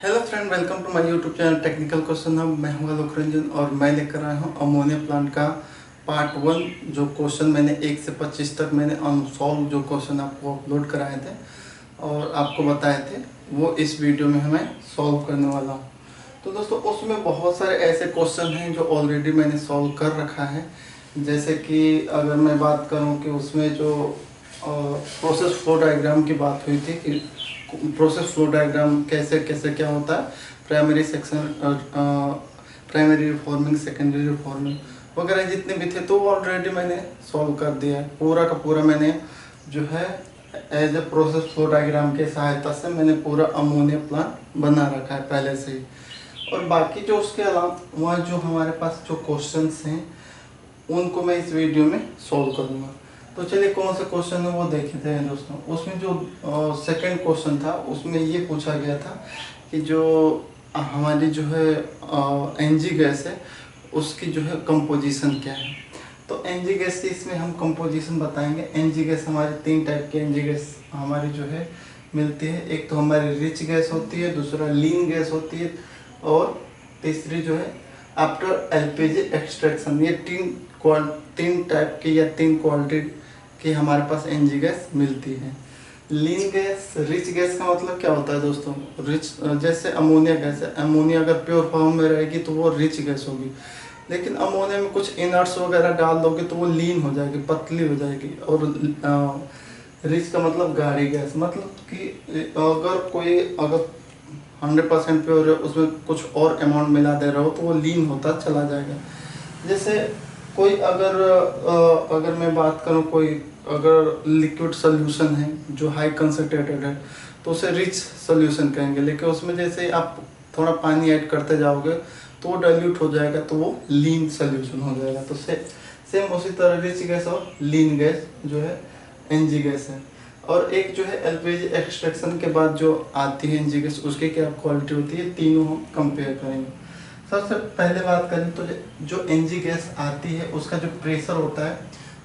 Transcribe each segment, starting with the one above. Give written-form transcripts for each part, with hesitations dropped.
Hello friend, welcome to my YouTube channel technical question hub. मैं हूं आलोक रंजन और मैं लेकर आया हूं अमोनिया प्लांट का पार्ट 1। जो क्वेश्चन मैंने 1 से 25 तक मैंने अनसॉल्व जो क्वेश्चन आपको अपलोड कराए थे और आपको बताए थे, वो इस वीडियो में मैं सॉल्व करने वाला हूं। तो दोस्तों, उसमें बहुत सारे ऐसे क्वेश्चन हैं जो ऑलरेडी मैंने सॉल्व कर रखा है। जैसे कि अगर मैं बात करूं कि उसमें जो प्रोसेस फ्लो डायग्राम की बात हुई थी कि प्रोसेस फ्लो डायग्राम कैसे कैसे क्या होता है, primary section, primary reforming, secondary reforming वगैरह जितने भी थे, तो ऑलरेडी मैंने सॉल्व कर दिया है। पूरा का पूरा मैंने जो है as a process flow diagram के सहायता से मैंने पूरा अमोनिया प्लांट बना रखा है पहले से ही। और बाकी जो उसके अलावा जो हमारे पास जो क्वेश्चंस हैं उनको मैं इस वीडियो में सॉल्व करूँगा। तो चलिए, कौन सा क्वेश्चन है वो देखते हैं दोस्तों। उसमें जो सेकंड क्वेश्चन था उसमें ये पूछा गया था कि जो हमारी जो है एनजी गैस है उसकी जो है कंपोजिशन क्या है। तो एनजी गैस की इसमें हम कंपोजिशन बताएंगे। एनजी गैस हमारी 3 टाइप की एनजी गैस हमारी जो है मिलती है। एक तो हमारी रिच गैस होती है, दूसरा लीन गैस होती है और तीसरी जो है आफ्टर एलपीजी एक्सट्रैक्शन। ये तीन टाइप की या 3 क्वालिटी की हमारे पास एनजी गैस मिलती है। लीन गैस, रिच गैस का मतलब क्या होता है दोस्तों? रिच जैसे अमोनिया गैस है, अमोनिया अगर प्योर फॉर्म में रहेगी तो वो रिच गैस होगी, लेकिन अमोनिया में कुछ इनर्ट्स वगैरह डाल दोगे तो वो लीन हो जाएगी, पतली हो जाएगी। और रिच का मतलब गाढ़ी गैस, मतलब कि अगर 100% प्योर है, उसमें कुछ और अमाउंट मिला दे रहा हो तो वो लीन होता चला जाएगा। जैसे कोई अगर मैं बात करूं, कोई अगर लिक्विड सोल्यूशन है जो हाई कंसंट्रेटेड है तो उसे रिच सोल्यूशन कहेंगे, लेकिन उसमें जैसे आप थोड़ा पानी ऐड करते जाओगे तो वो डाइल्यूट हो जाएगा तो वो लीन सोल्यूशन हो जाएगा। तो सेम उसी तरह रिच गैस और लीन गैस जो है एनजी गैस है। और एक जो है एलपीजी एक्सट्रैक्शन के बाद जो आती है एनजी गैस, उसकी क्या क्वालिटी होती है, तीनों हम कंपेयर करेंगे। सबसे पहले बात करें तो जो एनजी गैस आती है उसका जो प्रेशर होता है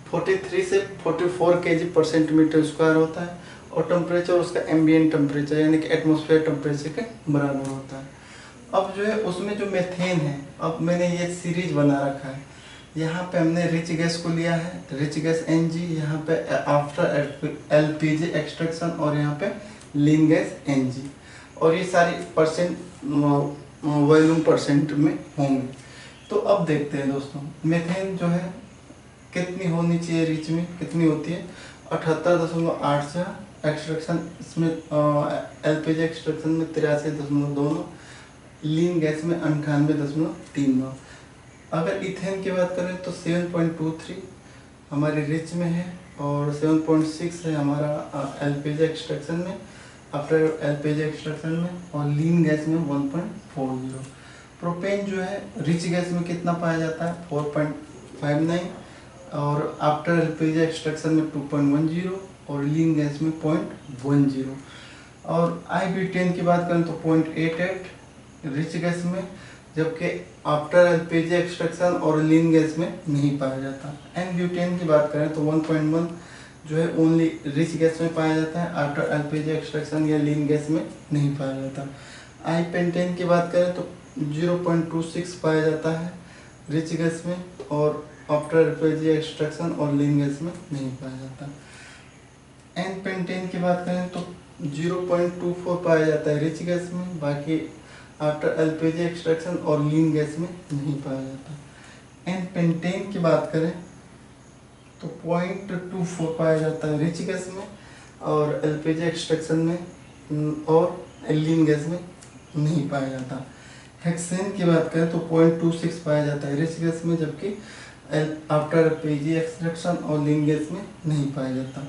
43 से 44 kg पर सेंटीमीटर स्क्वायर होता है और टेम्परेचर उसका एम्बिएंट टेम्परेचर यानी कि एटमॉस्फेयर टेम्परेचर के बराबर होता है। अब जो है उसमें जो मेथेन है, अब मैंने ये सीरीज बना रखा है। यहाँ पे हमने रिच गैस को लिया है, रिच गैस एनजी, यहाँ पे आफ्टर एलपीजी एक्सट्रैक्शन, और यहाँ पे लीन गैस एनजी। और ये सारी परसेंट वॉल्यूम परसेंट में होंगे। तो अब देखते हैं दोस्तों, मेथेन जो है कितनी होनी चाहिए, रिच में कितनी होती है 78.8 से, एक्सट्रैक्शन इसमें एलपीजी एक्सट्रैक्शन में 83.2, लीन गैस में 98.39। अगर इथेन की बात करें तो 7.23 हमारे रिच में है और 7.6 है हमारा एलपीजी एक्सट्रैक्शन में, आफ्टर एलपीजी एक्सट्रैक्शन में, और लीन गैस में 1.40। प्रोपेन जो है रिच गैस में कितना पाया जाता है 4.59 और आफ्टर एलपीजी एक्सट्रैक्शन में 2.10 और लीन गैस में 0.10। और आई-ब्यूटेन की बात करें तो 0.88 रिच गैस में, जबकि आफ्टर एलपीजी एक्सट्रैक्शन और लीन गैस में नहीं पाया जाता। एन-ब्यूटेन की बात करें तो 1.1 जो है ओनली रिच गैस में पाया जाता है, आफ्टर एलपीजी एक्सट्रैक्शन या लीन गैस में नहीं पाया जाता। आई-पेंटेन की बात करें तो 0.26 पाया जाता है रिच गैस में और आफ्टर एलपीजी एक्सट्रैक्शन और लीन गैस में नहीं पाया जाता। एन-पेंटेन की बात करें तो 0.24 पाया जाता है रिच गैस में, बाकी आफ्टर एलपीजी एक्सट्रैक्शन और लीन गैस में नहीं पाया जाता। एन-पेंटेन की बात करें तो 0.24 पाया जाता है रिच गैस में और एलपीजी एक्सट्रैक्शन में और लीन गैस में नहीं पाया जाता। हेक्सेन की बात करें तो 0.26 पाया जाता है रिच गैस में, जबकि आफ्टर एलपीजी एक्सट्रैक्शन और लीन गैस में नहीं पाया जाता।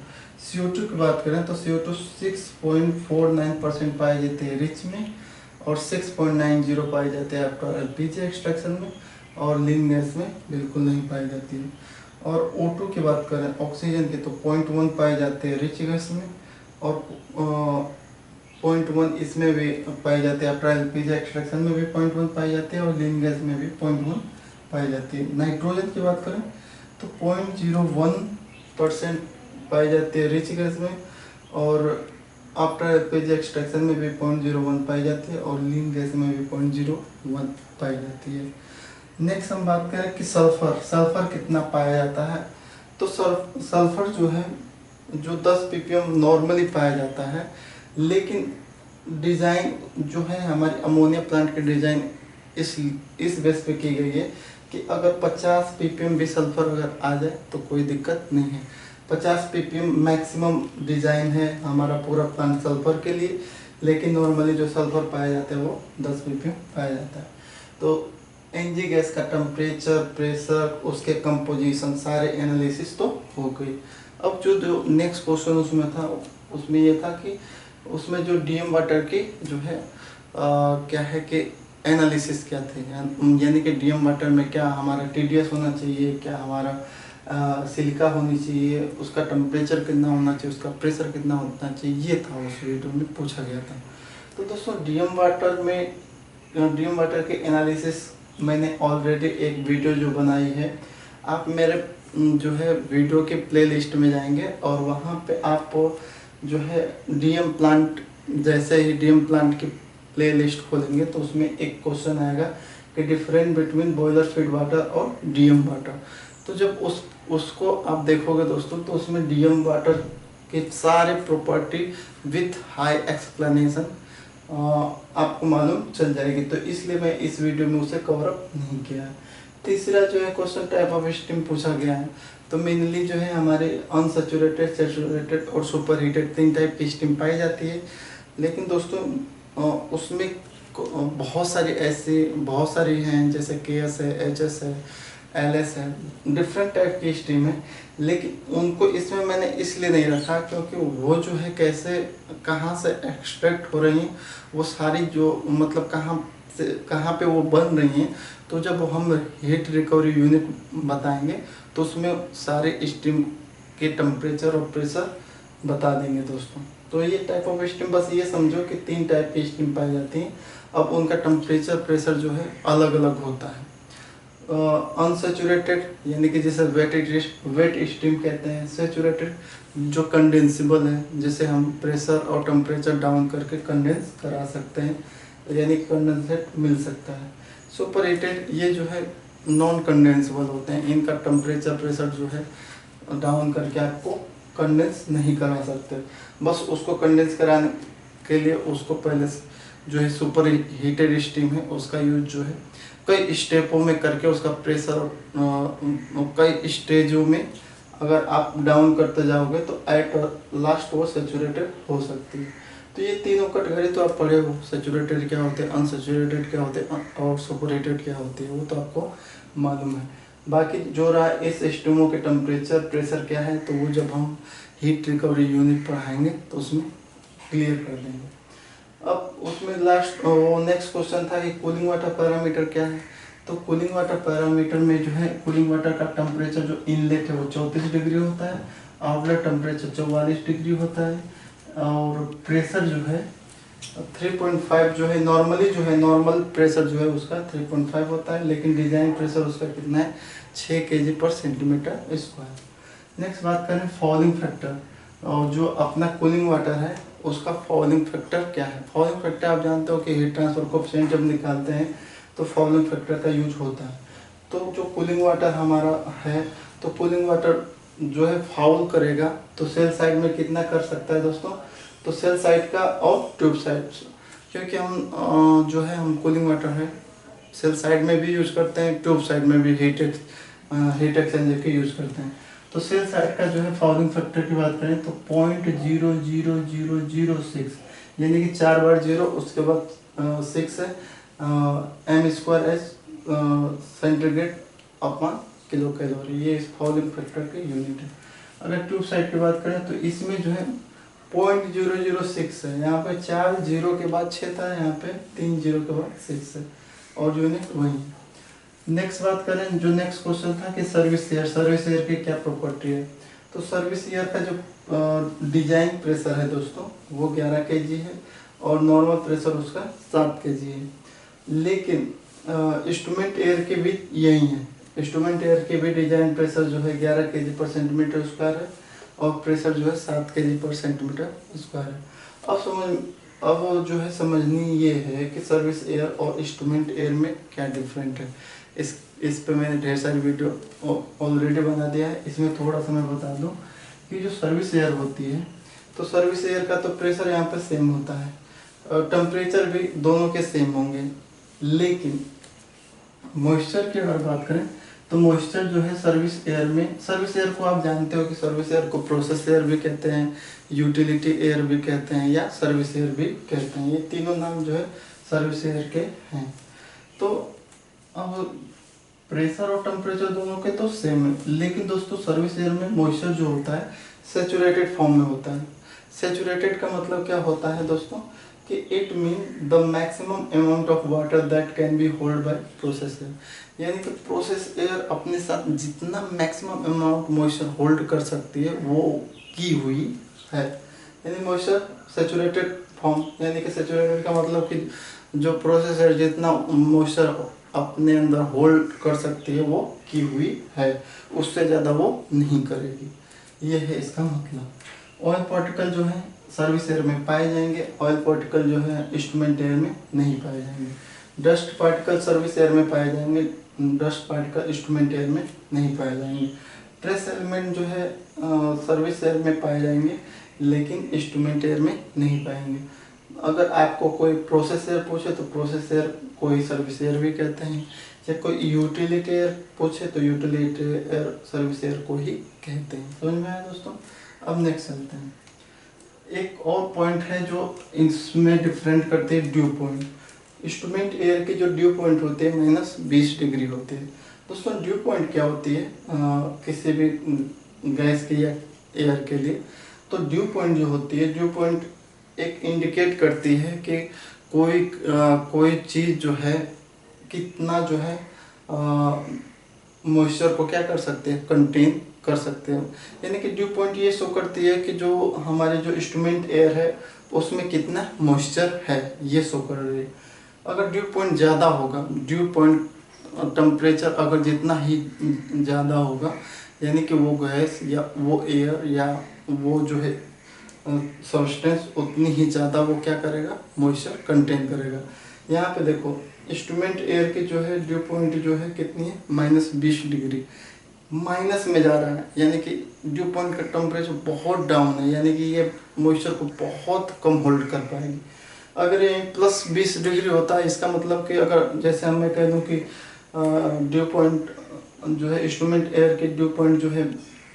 CO2 की बात करें तो CO2 6.49% पाए जाते हैं रिच में और 6.90 पाए जाते हैं आफ्टर एलपीजी एक्सट्रैक्शन में, और लीन गैस में बिल्कुल नहीं पाई जाती है। और O2 की बात करें ऑक्सीजन की तो 0.1 पाए जाते हैं रिच गैस में और 0.1 इसमें भी पाए जाते हैं, आफ्टर एलपीजी एक्सट्रैक्शन में भी 0.1 पाई जाती है और लीन गैस में भी 0.1 पाई जाती है। नाइट्रोजन की बात करें तो 0.01% पाई जाती है रिच गैस में और आफ्टर एलपीजी एक्सट्रैक्शन में भी 0.01 पाई जाती है और लीन गैस में भी 0.01 पाई जाती है। नेक्स्ट हम बात करें कि सल्फर कितना पाया जाता है। तो सल्फर जो है जो 10 ppm नॉर्मली पाया जाता है, लेकिन डिज़ाइन जो है हमारी अमोनिया प्लांट की डिज़ाइन इस बेस पे की गई है कि अगर 50 ppm भी सल्फर अगर आ जाए तो कोई दिक्कत नहीं है। 50 ppm मैक्सिमम डिज़ाइन है हमारा पूरा प्लांट सल्फर के लिए, लेकिन नॉर्मली जो सल्फर पाया जाता है वो 10 ppm पाया जाता है। तो एनजी गैस का टेम्परेचर, प्रेशर, उसके कंपोजिशन सारे एनालिसिस तो हो गई। अब जो नेक्स्ट क्वेश्चन उसमें था, उसमें ये था कि उसमें जो डीएम वाटर की जो है क्या है कि एनालिसिस क्या थे, यानी कि डीएम वाटर में क्या हमारा टीडीएस होना चाहिए, क्या हमारा सिलिका होनी चाहिए, उसका टेम्परेचर कितना होना चाहिए, उसका प्रेशर कितना होना चाहिए, ये था उस वीडियो में पूछा गया था। तो दोस्तों डीएम वाटर के एनालिसिस मैंने ऑलरेडी एक वीडियो जो बनाई है, आप मेरे जो है वीडियो के प्लेलिस्ट में जाएंगे और वहाँ पे आप जो है डीएम प्लांट, जैसे ही डीएम प्लांट की प्लेलिस्ट खोलेंगे तो उसमें एक क्वेश्चन आएगा कि difference between boiler feed water और डीएम वाटर। तो जब उसको आप देखोगे दोस्तों तो उसमें डीएम वाटर के सारे प्रॉपर्टी विथ हाई एक्सप्लेनेशन आपको मालूम चल जाएगी, तो इसलिए मैं इस वीडियो में उसे कवर अप नहीं किया है। तीसरा जो है क्वेश्चन टाइप ऑफ स्टीम पूछा गया है, तो मेनली जो है हमारे अनसैचुरेटेड, सैचुरेटेड और सुपर हीटेड 3 टाइप की स्टीम पाई जाती है। लेकिन दोस्तों उसमें बहुत सारी हैं, जैसे केएस है, एचएस है, एलएस है, डिफरेंट टाइप की स्टीम है। लेकिन उनको इसमें मैंने इसलिए नहीं रखा क्योंकि वो जो है कैसे, कहाँ से एक्सट्रैक्ट हो रही हैं, वो सारी जो मतलब कहाँ पे वो बन रही हैं, तो जब हम हीट रिकवरी यूनिट बताएंगे तो उसमें सारे स्टीम के टेम्परेचर और प्रेशर बता देंगे दोस्तों। तो ये टाइप ऑफ स्टीम, बस ये समझो कि 3 टाइप की स्टीम पाई जाती हैं। अब उनका टेम्परेचर, प्रेशर जो है अलग अलग होता है। अनसैचुरेटेड यानी कि जिसे वेट स्टीम कहते हैं, सैचुरेटेड जो कंडेंसिबल है, जिसे हम प्रेशर और टेम्परेचर डाउन करके कंडेंस करा सकते हैं, यानी कंडेंसेट मिल सकता है। सुपर हीटेड ये जो है नॉन कंडेंसेबल होते हैं, इनका टेम्परेचर, प्रेशर जो है डाउन करके आपको कंडेंस नहीं करा सकते। बस उसको कंडेंस कराने के लिए उसको पहले जो है सुपर हीटेड स्टीम है उसका यूज जो है कई स्टेपों में करके उसका प्रेशर कई स्टेजों में अगर आप डाउन करते जाओगे तो एट लास्ट वो सैचुरेटेड हो सकती है। तो ये तीनों कैटेगरी तो आप पढ़े हो, सैचुरेटेड क्या होते हैं, अनसैचुरेटेड क्या होते हैं और सुपर हीटेड क्या होती है, वो तो आपको मालूम है। बाकी जो रहा इस स्टीमों के टेम्परेचर, प्रेशर क्या है, तो वो जब हम हीट रिकवरी यूनिट पढ़ाएंगे तो उसमें क्लियर कर देंगे। अब उसमें नेक्स्ट क्वेश्चन था कि कूलिंग वाटर पैरामीटर क्या है। तो कूलिंग वाटर पैरामीटर में जो है कूलिंग वाटर का टेम्परेचर जो इनलेट है वो 34 डिग्री होता है, आउटलेट टेम्परेचर 44 डिग्री होता है, और प्रेशर जो है 3.5 जो है नॉर्मली जो है नॉर्मल प्रेशर जो है उसका 3.5 होता है, लेकिन डिजाइन प्रेशर उसका कितना है 6 kg/cm²। नेक्स्ट बात करें फॉलिंग फैक्टर, और जो अपना कूलिंग वाटर है उसका फॉलिंग फैक्टर क्या है। फॉलिंग फैक्टर आप जानते हो कि हीट ट्रांसफर कोएफिशिएंट जब निकालते हैं तो फॉलिंग फैक्टर का यूज होता है। तो जो कूलिंग वाटर हमारा है, तो कूलिंग वाटर जो है फाउल करेगा तो सेल साइड में कितना कर सकता है दोस्तों, तो सेल साइड का और ट्यूब साइड, क्योंकि हम जो है हम कूलिंग वाटर है सेल साइड में भी यूज करते हैं, ट्यूब साइड में भी हीट एक्सचेंजर के यूज करते हैं। तो सेल साइड का जो है फॉलिंग फैक्टर की बात करें तो 0.00006 यानी कि 4 बार 0 उसके बाद 6 है m²/s centigrade upon kilo calorie, ये इस फॉलिंग फैक्टर के यूनिट है। अगर ट्यूब साइड की बात करें तो इसमें जो है 0.006 है, यहाँ पे 4 0 के बाद 6 था, यहाँ पे 3 0 के बाद 6 है और यूनिट वही है। नेक्स्ट बात करें, जो नेक्स्ट क्वेश्चन था कि सर्विस ईयर की क्या प्रॉपर्टी है। तो सर्विस ईयर का जो डिजाइन प्रेशर है दोस्तों वो 11 kg है और नॉर्मल प्रेशर उसका 7 kg है, लेकिन इंस्ट्रूमेंट एयर के भी यही है। इंस्ट्रूमेंट एयर के भी डिजाइन प्रेशर जो है 11 kg/cm² है और प्रेशर जो है 7 kg/cm² है। अब जो है समझनी ये है कि सर्विस एयर और इंस्ट्रूमेंट एयर में क्या डिफरेंट है। इस पे मैंने ढेर सारी वीडियो ऑलरेडी बना दिया है। इसमें थोड़ा सा मैं बता दूं कि जो सर्विस एयर होती है, तो सर्विस एयर का तो प्रेशर यहाँ पे सेम होता है, टेम्परेचर भी दोनों के सेम होंगे, लेकिन मॉइस्चर की अगर बात करें तो मॉइस्चर जो है सर्विस एयर को आप जानते हो कि सर्विस एयर को प्रोसेस एयर भी कहते हैं, यूटिलिटी एयर भी कहते हैं या सर्विस एयर भी कहते हैं। ये तीनों नाम जो है सर्विस एयर के हैं। तो अब प्रेशर और टेम्परेचर दोनों के तो सेम है, लेकिन दोस्तों सर्विस एयर में मॉइस्चर जो होता है सेचुरेटेड फॉर्म में होता है। सेचुरेटेड का मतलब क्या होता है दोस्तों कि it mean the maximum amount of water that can be hold by process air, यानी कि प्रोसेस एयर अपने साथ जितना मैक्सिमम अमाउंट मॉइस्चर होल्ड कर सकती है वो की हुई है। यानी मॉइस्चर सेचुरेटेड फॉर्म, यानी कि सेचुरेटेड का मतलब कि जो प्रोसेस एयर जितना मॉइस्चर अपने अंदर होल्ड कर सकती है वो की हुई है, उससे ज़्यादा वो नहीं करेगी। ये है इसका मतलब। ऑयल पार्टिकल जो है सर्विस एयर में पाए जाएंगे, ऑयल पार्टिकल जो है इंस्ट्रूमेंट एयर में नहीं पाए जाएंगे। डस्ट पार्टिकल सर्विस एयर में पाए जाएंगे, डस्ट पार्टिकल इंस्ट्रूमेंट एयर में नहीं पाए जाएंगे। ट्रेस एलिमेंट जो है सर्विस एयर में पाए जाएंगे, लेकिन इंस्ट्रूमेंट एयर में नहीं पाएंगे। अगर आपको कोई प्रोसेस एयर पूछे तो प्रोसेस एयर को ही सर्विस एयर भी कहते हैं, या कोई यूटिलिटी एयर पूछे तो यूटिलिटी एयर सर्विस एयर को ही कहते हैं। समझ में आया दोस्तों? अब नेक्स्ट चलते हैं। एक और पॉइंट है जो इसमें डिफरेंट करते हैं, ड्यू पॉइंट। इंस्ट्रूमेंट एयर की जो ड्यू पॉइंट होते हैं -20 डिग्री होते हैं। दोस्तों ड्यू पॉइंट क्या होती है किसी भी गैस के या एयर के लिए? तो ड्यू पॉइंट जो होती है, ड्यू पॉइंट एक इंडिकेट करती है कि कोई चीज़ जो है कितना जो है मॉइस्चर को क्या कर सकते हैं, कंटेन कर सकते हैं। यानी कि ड्यू पॉइंट ये शो करती है कि जो हमारे जो इंस्ट्रूमेंट एयर है उसमें कितना मॉइस्चर है, ये शो कर रही है। अगर ड्यू पॉइंट ज़्यादा होगा, ड्यू पॉइंट टेम्परेचर अगर जितना ही ज़्यादा होगा, यानी कि वो गैस या वो एयर या वो जो है सब्सटेंस उतनी ही ज़्यादा वो क्या करेगा, मॉइस्चर कंटेन करेगा। यहाँ पे देखो इंस्ट्रूमेंट एयर की जो है ड्यू पॉइंट जो है कितनी है, -20 डिग्री, माइनस में जा रहा है, यानी कि ड्यू पॉइंट का टेम्परेचर बहुत डाउन है, यानी कि ये मॉइस्चर को बहुत कम होल्ड कर पाएगी। अगर ये +20 डिग्री होता है, इसका मतलब कि अगर जैसे मैं कह दूँ कि ड्यू पॉइंट जो है इंस्ट्रूमेंट एयर के ड्यू पॉइंट जो है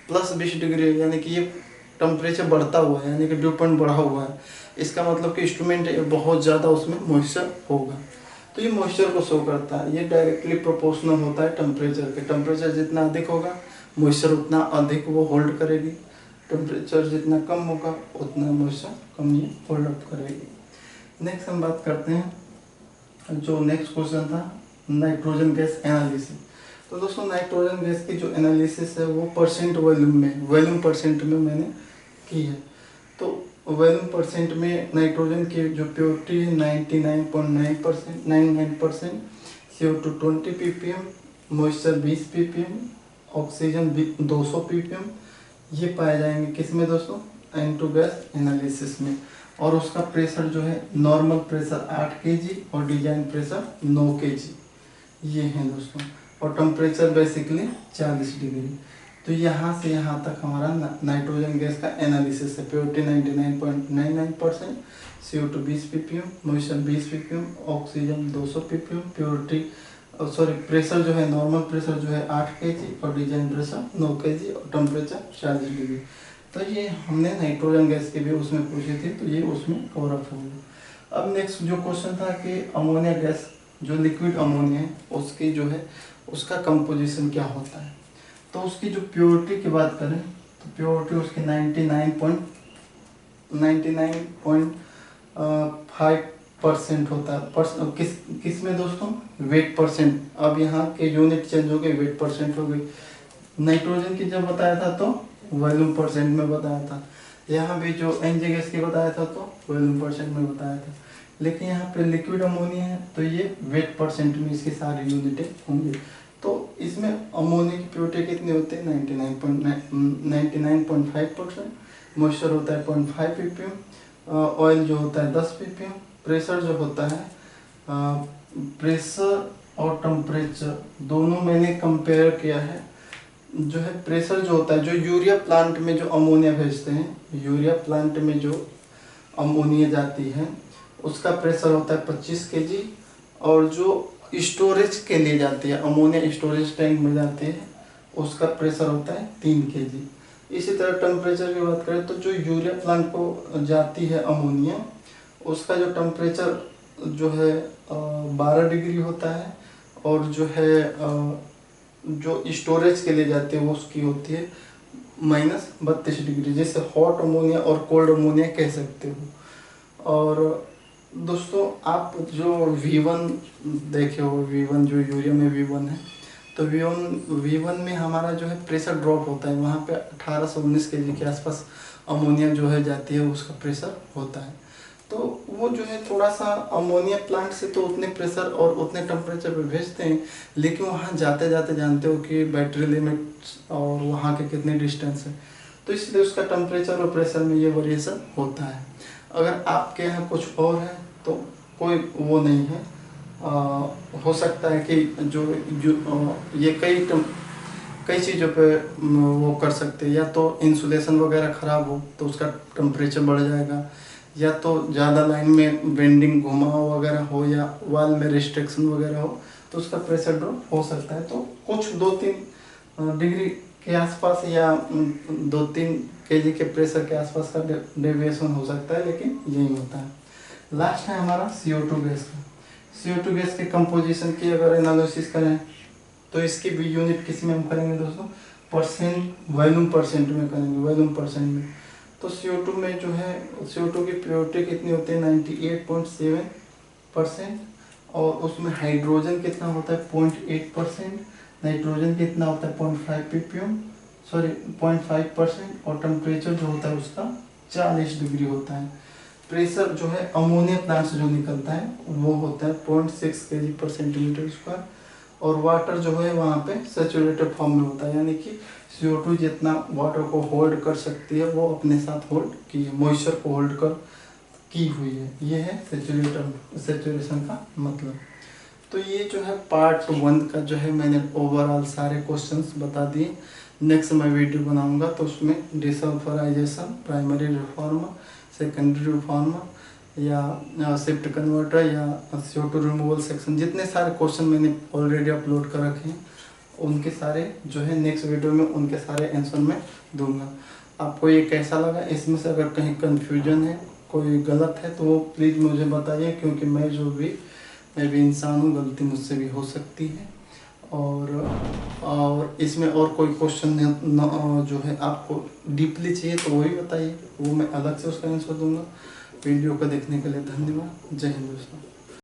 +20 डिग्री है, यानी कि ये टेम्परेचर बढ़ता हुआ है, यानी कि ड्यू पॉइंट बढ़ा हुआ है। इसका मतलब कि इंस्ट्रूमेंट बहुत ज़्यादा उसमें मॉइस्चर होगा, तो ये मॉइस्चर को शो करता है। ये डायरेक्टली प्रोपोर्शनल होता है टेम्परेचर के। टेम्परेचर जितना अधिक होगा मॉइस्चर उतना अधिक वो होल्ड करेगी, टेम्परेचर जितना कम होगा उतना मॉइस्चर कम ये होल्ड अप करेगी। नेक्स्ट हम बात करते हैं, जो नेक्स्ट क्वेश्चन था नाइट्रोजन गैस एनालिसिस। तो दोस्तों नाइट्रोजन गैस की जो एनालिसिस है वो परसेंट वॉल्यूम परसेंट में मैंने की है। तो वॉल्यूम परसेंट में नाइट्रोजन की जो प्योरिटी है 99.99%, CO2 20 ppm, moisture 20 ppm, oxygen 200 ppm, ये पाए जाएंगे किसमें दोस्तों, N2 गैस एनालिसिस में। और उसका प्रेशर जो है नॉर्मल प्रेशर 8 kg और डिजाइन प्रेशर 9 kg, ये हैं दोस्तों। और टेम्परेचर बेसिकली 40 डिग्री। तो यहाँ से यहाँ तक हमारा नाइट्रोजन गैस का एनालिसिस है। Purity 99.99%, CO2 20 ppm, moisture 20 ppm, oxygen 200 ppm, pressure जो है नॉर्मल प्रेशर जो है 8 kg और डिजाइन प्रेशर 9 kg और टेम्परेचर 40 डिग्री। तो ये हमने नाइट्रोजन गैस के भी उसमें पूछे थे, तो ये उसमें कवर अप हो गया। अब नेक्स्ट जो क्वेश्चन था कि अमोनिया गैस जो लिक्विड अमोनिया है उसकी जो है उसका कंपोजिशन क्या होता है। तो उसकी जो प्योरिटी की बात करें तो प्योरिटी उसकी 99.5% होता है। किस में दोस्तों, वेट परसेंट। अब यहाँ के यूनिट चेंज हो गए, वेट परसेंट हो गई। नाइट्रोजन की जब बताया था तो वॉल्यूम परसेंट में बताया था, यहाँ भी जो एनजी गैस की बताया था तो वॉल्यूम परसेंट में बताया था। लेकिन यहाँ पे लिक्विड अमोनिया है तो ये वेट परसेंट में इसकी सारी यूनिटें होंगी। तो इसमें अमोनिया की प्योरिटी कितनी होती है, 99.5%, मॉइस्चर होता है 0.5 ppm, ऑयल जो होता है 10 ppm। प्रेशर जो होता है प्रेशर और टेम्परेचर दोनों मैंने कंपेयर किया है। जो है प्रेशर जो होता है, जो यूरिया प्लांट में जो अमोनिया भेजते हैं, यूरिया प्लांट में जो अमोनिया जाती है उसका प्रेशर होता है 25 kg। और जो स्टोरेज के लिए जाती है, अमोनिया स्टोरेज टैंक में जाती है, उसका प्रेशर होता है 3 kg। इसी तरह टेम्परेचर की बात करें तो जो यूरिया प्लांट को जाती है अमोनिया, उसका जो टेम्परेचर जो है 12 डिग्री होता है। और जो है जो स्टोरेज के लिए जाती है वो उसकी होती है -32 डिग्री, जैसे हॉट अमोनिया और कोल्ड अमोनिया कह सकते हो। और दोस्तों आप जो V1 देखे हो, V1 जो यूरिया में V1 है, तो V1 में हमारा जो है प्रेशर ड्रॉप होता है, वहाँ पे 18 से 19 kg के आसपास अमोनिया जो है जाती है, उसका प्रेशर होता है। तो वो जो है थोड़ा सा अमोनिया प्लांट से तो उतने प्रेशर और उतने टेम्परेचर पे भेजते हैं, लेकिन वहाँ जाते जाते जानते हो कि बैटरी लिमिट और वहाँ के कितने डिस्टेंस है, तो इसलिए उसका टेम्परेचर और प्रेशर में ये वेरिएशन होता है। अगर आपके यहाँ कुछ और है तो कोई वो नहीं है। हो सकता है कि ये कई चीज़ों पे वो कर सकते हैं, या तो इंसुलेशन वगैरह ख़राब हो तो उसका टेम्परेचर बढ़ जाएगा, या तो ज़्यादा लाइन में बेंडिंग घुमाव वगैरह हो, या वाल में रिस्ट्रिक्शन वगैरह हो तो उसका प्रेशर ड्रॉप हो सकता है। तो कुछ 2-3 डिग्री के आसपास या 2-3 kg के प्रेशर के आसपास का डेविएशन हो सकता है, लेकिन यही होता है। लास्ट है हमारा CO2 गैस का। CO2 गैस के कंपोजिशन की अगर एनालिसिस करें तो इसकी भी यूनिट किस में हम करेंगे दोस्तों, वॉल्यूम परसेंट में करेंगे, वॉल्यूम परसेंट में। तो CO2 में जो है CO2 की प्योरिटी कितनी होती है 98.7%। और उसमें हाइड्रोजन कितना होता है 0.8%, नाइट्रोजन कितना होता है 0.5%, और टेम्परेचर जो होता है उसका 40 डिग्री होता है। प्रेशर जो है अमोनिया प्लांट से जो निकलता है वो होता है 0.6 kg/cm²। और वाटर जो है वहाँ पे सैचुरेटेड फॉर्म में होता है, यानी कि CO2 जितना वाटर को होल्ड कर सकती है वो अपने साथ होल्ड की है, मॉइस्चर को होल्ड कर की हुई है। ये है सैचुरेशन का मतलब। तो ये जो है पार्ट 1 का जो है मैंने ओवरऑल सारे क्वेश्चंस बता दिए। नेक्स्ट मैं वीडियो बनाऊंगा तो उसमें desulphurisation, primary reformer, secondary reformer, या शिफ्ट कन्वर्टर, या CO2 रिमूवल सेक्शन, जितने सारे क्वेश्चन मैंने ऑलरेडी अपलोड कर रखे हैं उनके सारे जो है नेक्स्ट वीडियो में उनके सारे आंसर मैं दूंगा। आपको ये कैसा लगा, इसमें से अगर कहीं कन्फ्यूजन है, कोई गलत है तो वो प्लीज़ मुझे बताइए, क्योंकि मैं भी इंसान हूँ, गलती मुझसे भी हो सकती है। और इसमें और कोई क्वेश्चन जो है आपको डीपली चाहिए तो वही बताइए, वो मैं अलग से उसका आंसर दूंगा। वीडियो को देखने के लिए धन्यवाद। जय हिंद दोस्तों।